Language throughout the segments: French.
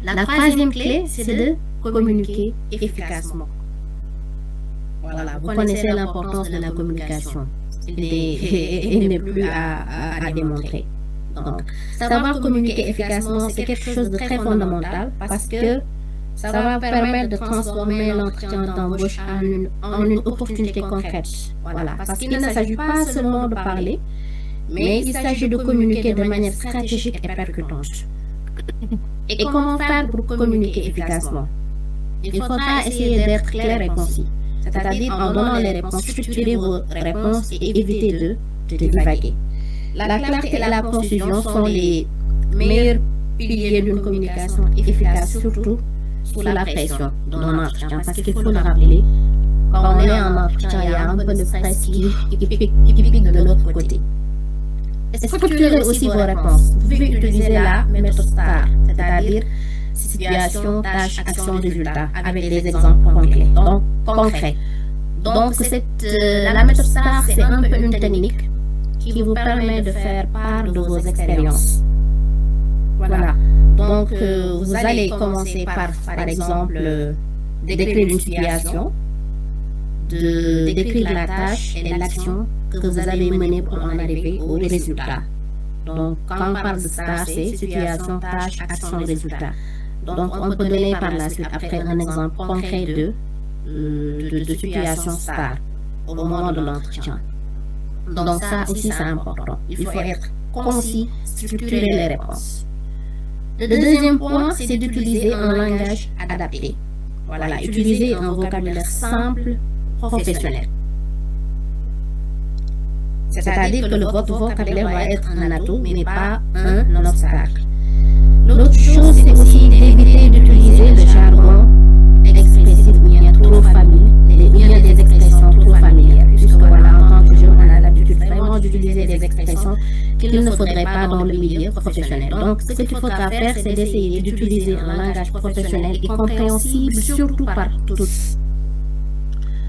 La troisième clé, c'est de communiquer efficacement. Voilà, vous connaissez l'importance de la communication. Il n'est plus à démontrer. Donc, savoir communiquer efficacement, c'est quelque chose de très fondamental parce que ça va permettre de transformer l'entretien d'embauche en une opportunité concrète. Voilà, parce qu'il ne s'agit pas seulement de parler, mais il s'agit de communiquer de manière stratégique et percutante. Et comment faire pour communiquer efficacement? Il faudra essayer d'être clair et concis, c'est-à-dire en donnant les réponses, structurer vos réponses et éviter de divaguer. La clarté et la concision sont les meilleurs piliers d'une communication efficace, surtout sous la pression d'un entretien, parce qu'il faut le rappeler, quand on est en entretien, il y a un peu de stress qui pique de l'autre côté. Structurez aussi vos réponses. Vous pouvez utiliser la méthode STAR, c'est-à-dire situation, tâche, action, résultat, avec des exemples concrets. Donc, la méthode STAR, c'est un peu une technique qui vous permet de faire part de vos expériences. Voilà. Donc, vous allez commencer par exemple, décrire une situation, de décrire la tâche et l'action que vous avez menée pour en arriver au résultat. Donc, quand on parle de STAR, c'est situation, tâche, action, résultat. Donc, on peut donner par la suite, après, un exemple concret de situation STAR au moment de l'entretien. Donc, ça aussi, c'est important. Il faut être concis, structurer les réponses. Le deuxième point, c'est d'utiliser un langage adapté. Voilà, utiliser un vocabulaire simple, professionnel. C'est-à-dire que votre vocabulaire va être un atout, mais pas un obstacle. L'autre chose, c'est aussi d'éviter d'utiliser le jargon expressif ou bien trop familier, ou bien des expressions trop familières, puisque voilà, en tant que jeune, on a l'habitude vraiment d'utiliser des expressions qu'il ne faudrait pas dans le milieu professionnel. Donc, ce qu'il faudra faire, c'est d'essayer d'utiliser un langage professionnel et compréhensible, surtout par tous.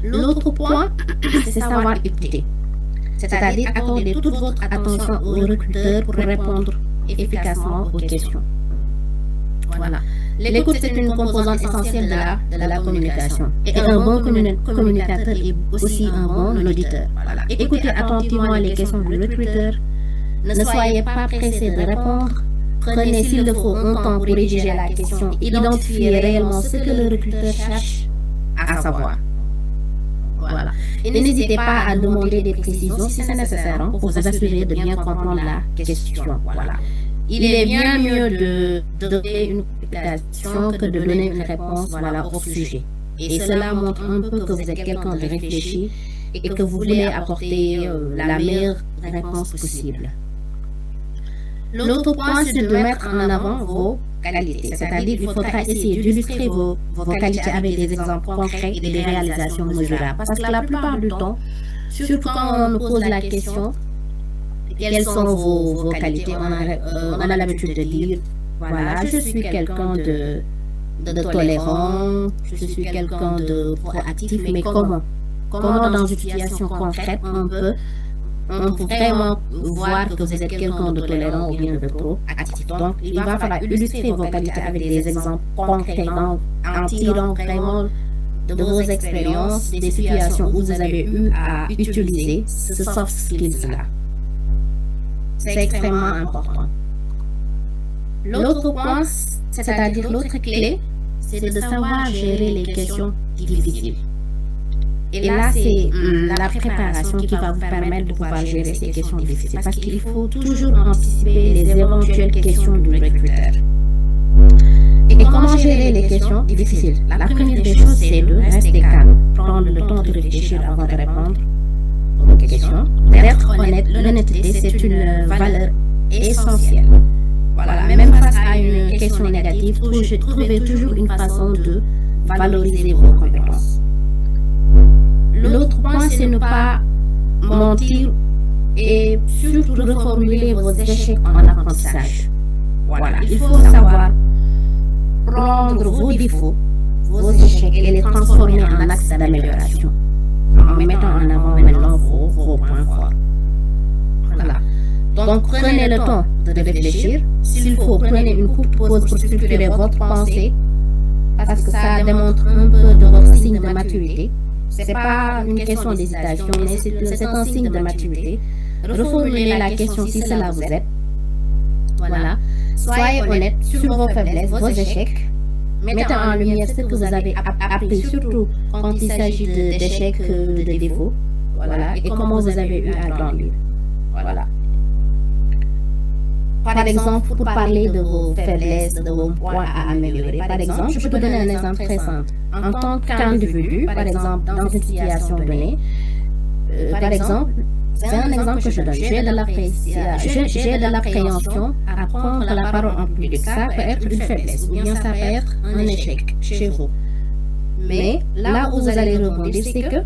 L'autre point, c'est savoir écouter. C'est-à-dire accorder toute votre attention aux recruteurs pour répondre efficacement aux questions. Voilà. L'écoute, c'est une composante essentielle de la communication. Et un bon communicateur est aussi un bon auditeur. Voilà. Écoutez attentivement les questions du recruteur. Ne soyez pas pressé de répondre. Prenez, s'il le faut, un temps pour rédiger la question. Identifiez réellement ce que le recruteur cherche à savoir. Voilà. Et n'hésitez pas à demander des précisions si c'est nécessaire pour vous assurer de bien comprendre la question. Voilà. Il est bien mieux de donner une explication que de donner une réponse hors sujet. Et cela montre un peu que vous êtes quelqu'un de réfléchi et que vous voulez apporter la meilleure réponse possible. L'autre point, c'est de mettre en avant vos qualités. C'est-à-dire qu'il faudra essayer d'illustrer vos qualités avec des exemples concrets et des réalisations mesurables. Parce que la plupart du temps, surtout quand on nous pose la question, quelles sont vos qualités, on a l'habitude de dire, voilà, je suis quelqu'un de tolérant, je suis quelqu'un de proactif, mais comment dans une situation concrète, on peut vraiment voir que vous êtes quelqu'un de tolérant ou bien de proactif. Donc, il va falloir illustrer vos qualités avec des exemples concrets, en tirant vraiment de vos expériences, des situations où vous avez eu à utiliser ce soft skills-là. C'est extrêmement important. L'autre point, c'est-à-dire l'autre clé, c'est de savoir gérer les questions difficiles. Et là, c'est la préparation qui va vous permettre de pouvoir gérer ces questions difficiles. Parce qu'il faut toujours anticiper les éventuelles questions du recruteur. Et comment gérer les questions difficiles? La première des choses, c'est de rester calme, prendre le temps de réfléchir avant de répondre aux questions. D'être honnête, l'honnêteté, c'est une valeur essentielle. Voilà, même face à une question négative, trouvez toujours une façon de valoriser vos compétences. L'autre point, c'est ne pas mentir et surtout reformuler vos échecs en apprentissage. Voilà, il faut savoir prendre vos défauts, vos échecs et les transformer en axes d'amélioration, en mettant en avant maintenant vos points forts. Voilà. Donc, prenez le temps de réfléchir. S'il faut, prenez une courte pause pour structurer votre pensée, parce que ça démontre un peu de votre signe de maturité. C'est pas une question d'hésitation, mais c'est un signe de maturité. Reformulez la question si cela vous aide. Voilà. Soyez honnête sur vos faiblesses, vos échecs. Mettez en lumière ce que vous avez appris, surtout quand il s'agit d'échecs, de défauts. Voilà. Et comment vous avez eu à grandir. Voilà. Par exemple, pour parler de vos faiblesses, de vos points à améliorer, par exemple, je peux donner un exemple très simple. En tant qu'individu, par exemple, dans une situation donnée, par exemple, c'est un exemple que je donne. J'ai de l'appréhension à prendre la parole en public. Ça peut être une faiblesse, ou bien ça peut être un échec chez vous. Mais là où vous allez rebondir, c'est que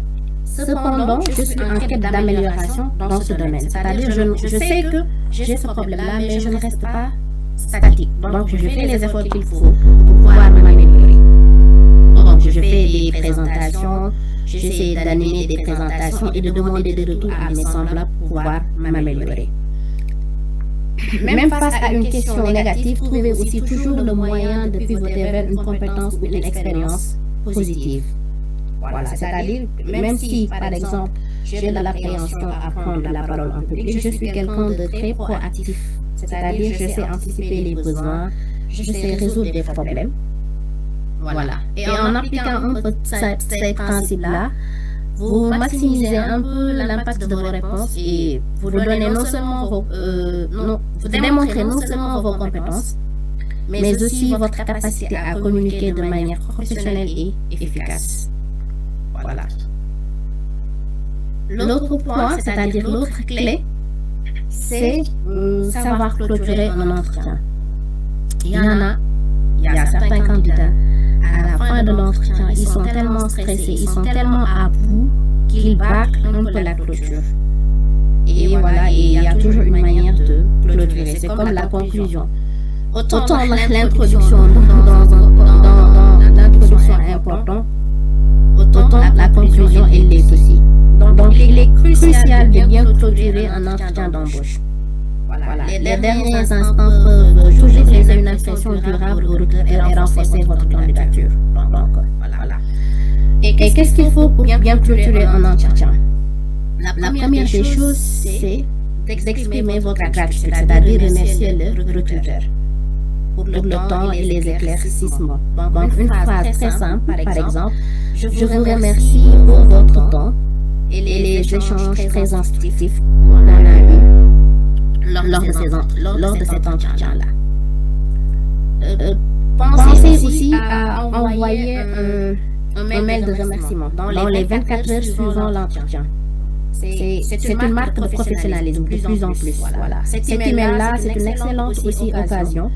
cependant, je suis en quête d'amélioration dans ce domaine. C'est-à-dire, je sais que j'ai ce problème-là, mais je ne reste pas statique. Donc, je fais les efforts qu'il faut pour pouvoir m'améliorer. Donc, je fais des présentations, j'essaie d'animer des présentations et de demander des retours à mes semblables pour pouvoir m'améliorer. Même face à une question négative, trouvez aussi toujours le moyen de pivoter vers une compétence ou une expérience positive. Voilà, c'est-à-dire, même si, par exemple, j'ai de l'appréhension à prendre la parole en public, je suis quelqu'un de très proactif. C'est-à-dire, je sais anticiper les besoins, je sais résoudre des problèmes. Voilà. Et en appliquant un peu ces principes-là, vous maximisez un peu l'impact de vos réponses et vous donnez non seulement vous démontrez non seulement vos compétences, mais aussi votre capacité à communiquer de manière professionnelle et efficace. Voilà. L'autre point, c'est-à-dire l'autre clé, c'est savoir clôturer un entretien. Il y a certains candidats, à la fin de l'entretien, ils sont tellement stressés, ils sont tellement à bout qu'ils bâclent un peu la clôture. Et voilà, et il y a toujours une manière de clôturer. C'est comme la conclusion. Autant l'introduction dans l'introduction est importante, autant la conclusion elle l'est aussi. Donc il est crucial de bien clôturer un entretien d'embauche. Voilà. Les derniers instants peuvent toujours laisser une impression durable au recruteur et renforcer votre candidature. Donc, voilà. Et qu'est-ce qu'il faut pour bien clôturer un entretien? La première des choses, c'est d'exprimer votre gratitude, c'est-à-dire remercier le recruteur pour le temps et les éclaircissements. Donc, une phrase très simple, par exemple, je vous remercie pour votre temps et les échanges très instructifs qu'on a eus lors de cet entretien-là. Pensez aussi à envoyer un mail de remerciement dans les 24 heures suivant l'entretien. C'est une marque de professionnalisme de plus en plus. Voilà. Cet email-là, c'est une excellente aussi occasion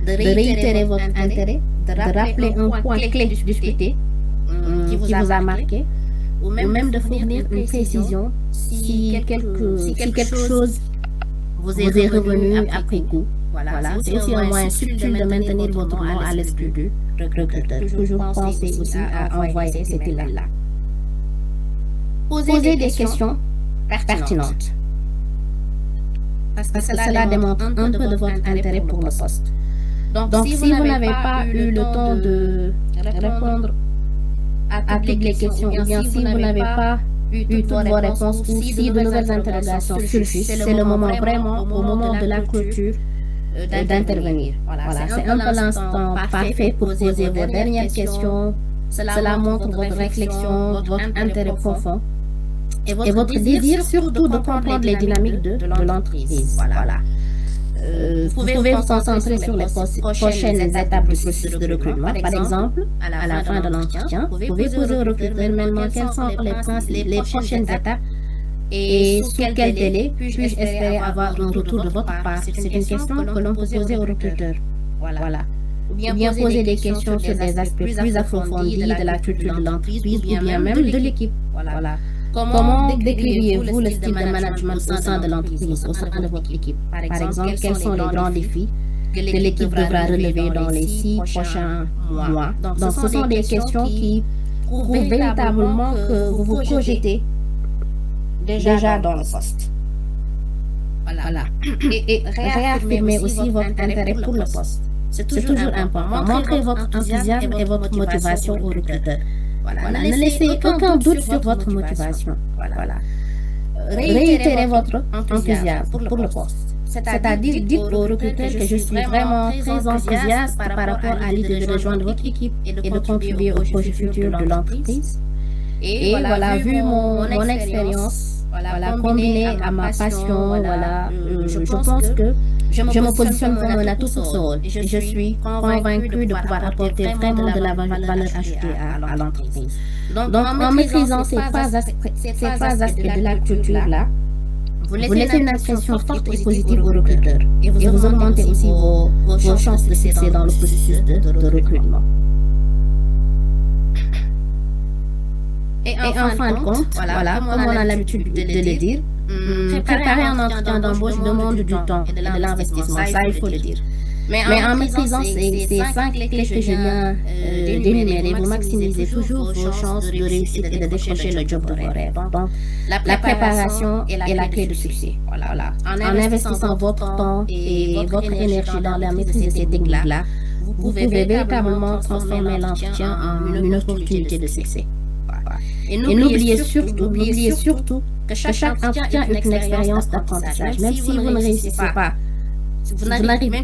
de réitérer votre intérêt, de rappeler un point clé discuté qui vous a marqué, ou même de fournir une précision si quelque chose vous est revenu après coup. Voilà. C'est aussi un moyen subtil de maintenir votre nom à l'esprit du recruteur. Toujours pensez aussi à envoyer cet email-là. Posez des questions pertinentes. Parce que cela démontre un peu de votre intérêt pour le poste. Donc si vous n'avez pas eu le temps de répondre à toutes les questions, ou bien si vous n'avez pas eu toutes vos réponses, ou si de nouvelles interrogations surgissent, c'est le moment vraiment, au moment de la clôture, d'intervenir. Voilà, c'est un peu l'instant parfait pour poser vos dernières questions. Cela montre votre réflexion, votre intérêt profond et votre désir surtout de comprendre les dynamiques de l'entreprise. Voilà. Vous pouvez vous concentrer sur les prochaines étapes du processus de recrutement. Par exemple, à la fin de l'entretien, vous pouvez poser au recruteur maintenant quelles sont les prochaines étapes et sous quel délai puis-je espérer avoir un retour de votre part. C'est une question que l'on peut poser au recruteur. Voilà. Ou bien poser des questions sur des aspects plus approfondis de la culture de l'entreprise ou bien même de l'équipe. Voilà. Comment décririez-vous le style de management au sein de l'entreprise, au sein de votre équipe? Par exemple, quels sont les grands défis que l'équipe devra relever dans les 6 prochains mois? Donc, ce sont des questions qui prouvent véritablement que vous vous projetez déjà dans le poste. Voilà. Et réaffirmez aussi votre intérêt pour le poste. C'est toujours important. Montrez votre enthousiasme et votre motivation au recruteur. Voilà. Ne laissez aucun doute sur votre motivation. Voilà. Réitérez votre enthousiasme pour le poste. C'est-à-dire, dites au recruteur que je suis vraiment très enthousiaste par rapport à l'idée de rejoindre votre équipe et de contribuer au projet futur de l'entreprise. Et voilà, vu mon expérience, voilà, combinée à ma passion, voilà, je pense que je me positionne comme un atout pour ce rôle. Et je suis convaincue de pouvoir apporter vraiment de la valeur ajoutée à l'entreprise. Donc, en maîtrisant ces trois aspects de la culture-là, vous laissez une impression forte et positive aux recruteurs. Et vous augmentez aussi vos chances de succès dans le processus de recrutement. Et en fin de compte, voilà, comme on a l'habitude de le dire, préparer un entretien d'embauche demande du temps et de l'investissement, ça il faut le dire. Mais en maîtrisant ces 5 clés que je viens d'énumérer, vous maximisez toujours vos chances de réussite et de décrocher le job de vos rêves. Donc, la préparation est la clé de succès. Voilà. En investissant votre temps et votre énergie dans la maîtrise de ces techniques-là, vous pouvez véritablement transformer l'entretien en une opportunité de succès. Et n'oubliez surtout que chaque entretien est une expérience d'apprentissage. Même si vous ne réussissez pas,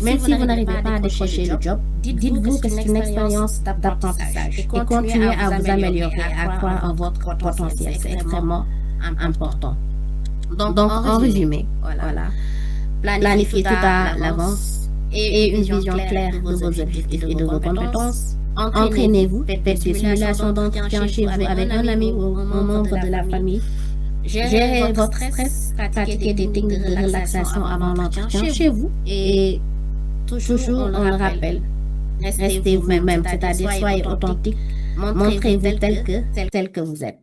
même si vous n'arrivez pas à décrocher le job, dites-vous que c'est une expérience d'apprentissage. Et continuez à vous améliorer, à croire en votre potentiel. C'est extrêmement important. Donc, en résumé, voilà, planifiez tout à l'avance et une vision claire de vos objectifs et de vos compétences. Entraînez-vous, faites des simulations d'entretien chez vous avec un ami ou un membre de la famille. Gérez votre stress, pratiquez des techniques de relaxation avant l'entretien chez vous. Et toujours, on le rappelle, restez vous-même, c'est-à-dire soyez authentique, montrez-vous tel que vous êtes.